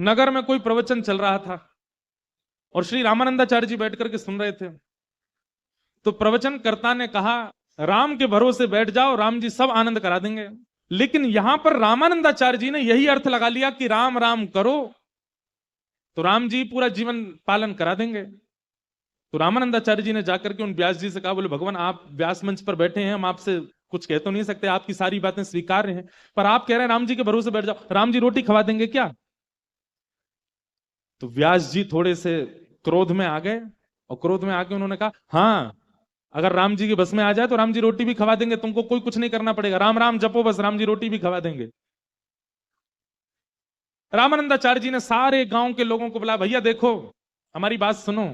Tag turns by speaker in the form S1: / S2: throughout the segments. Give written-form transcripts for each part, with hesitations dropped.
S1: नगर में कोई प्रवचन चल रहा था और श्री रामानंदाचार्य जी बैठ करके सुन रहे थे। तो प्रवचनकर्ता ने कहा, राम के भरोसे बैठ जाओ, राम जी सब आनंद करा देंगे। लेकिन यहां पर रामानंदाचार्य जी ने यही अर्थ लगा लिया कि राम राम करो तो राम जी पूरा जीवन पालन करा देंगे। तो रामानंदाचार्य जी ने जाकर के उन व्यास जी से कहा, बोले भगवान आप व्यास मंच पर बैठे हैं, हम आपसे कुछ कह तो नहीं सकते, आपकी सारी बातें स्वीकार्य हैं, पर आप कह रहे हैं राम जी के भरोसे बैठ जाओ, राम जी रोटी खवा देंगे क्या? तो व्यास जी थोड़े से क्रोध में आ गए और क्रोध में आके उन्होंने कहा, हाँ अगर राम जी के बस में आ जाए तो राम जी रोटी भी खवा देंगे, तुमको कोई कुछ नहीं करना पड़ेगा, राम राम जपो बस, राम जी रोटी भी खवा देंगे। रामानंदाचार्य जी ने सारे गांव के लोगों को बुलाया, भैया देखो हमारी बात सुनो,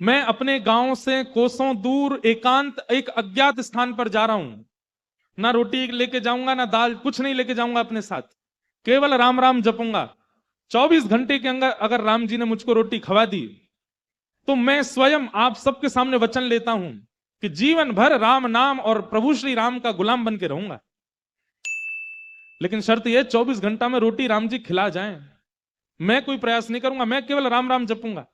S1: मैं अपने गांव से कोसों दूर एकांत एक अज्ञात स्थान पर जा रहा हूं, ना रोटी लेके जाऊंगा ना दाल, कुछ नहीं लेके जाऊंगा अपने साथ, केवल राम राम जपूंगा। 24 घंटे के अंदर अगर राम जी ने मुझको रोटी खवा दी तो मैं स्वयं आप सबके सामने वचन लेता हूं कि जीवन भर राम नाम और प्रभु श्री राम का गुलाम बन के रहूंगा। लेकिन शर्त यह 24 घंटा में रोटी राम जी खिला जाएं, मैं कोई प्रयास नहीं करूंगा, मैं केवल राम राम जपूंगा।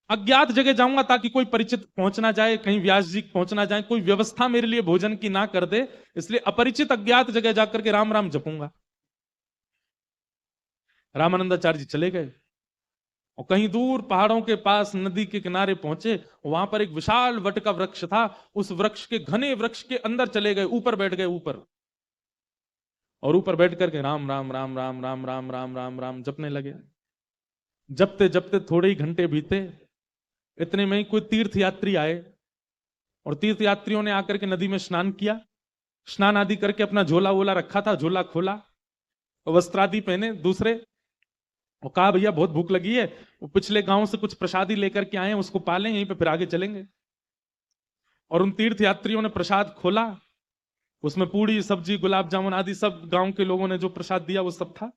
S1: अज्ञात जगह जाऊंगा ताकि कोई परिचित पहुंच ना जाए, कहीं व्यास जी पहुंच ना जाए, कोई व्यवस्था मेरे लिए भोजन की ना कर दे, इसलिए अपरिचित अज्ञात जगह जाकर के राम राम जपूंगा। रामानंदाचार्य जी चले गए और कहीं दूर पहाड़ों के पास नदी के किनारे पहुंचे, वहां पर एक विशाल वट का वृक्ष था, उस वृक्ष के घने वृक्ष के अंदर चले गए, ऊपर बैठ गए ऊपर, और ऊपर बैठ करके राम राम राम राम राम राम राम राम राम जपने लगे। जपते जपते थोड़े ही घंटे बीते, इतने में ही कोई तीर्थ यात्री आए और तीर्थ यात्रियों ने आकर के नदी में स्नान किया, स्नान आदि करके अपना झोला वोला रखा था, झोला खोला, वस्त्र आदि पहने दूसरे, और कहा भैया बहुत भूख लगी है, वो पिछले गांव से कुछ प्रसादी लेकर के आए हैं, उसको पालें, यहीं पे फिर आगे चलेंगे। और उन तीर्थ यात्रियों ने प्रसाद खोला, उसमें पूड़ी सब्जी गुलाब जामुन आदि सब गांव के लोगों ने जो प्रसाद दिया वो सब था।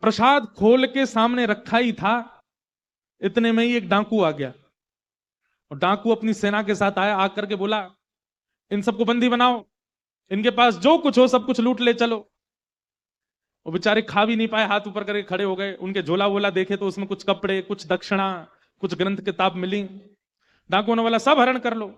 S1: प्रसाद खोल के सामने रखा ही था, इतने में ही एक डाकू आ गया, और डाकू अपनी सेना के साथ आया, आकर के बोला इन सबको बंदी बनाओ, इनके पास जो कुछ हो सब कुछ लूट ले चलो। वो बेचारे खा भी नहीं पाए, हाथ ऊपर करके खड़े हो गए, उनके झोला वोला देखे तो उसमें कुछ कपड़े, कुछ दक्षिणा, कुछ ग्रंथ किताब मिली। डाकुओं ने बोला सब हरण कर लो।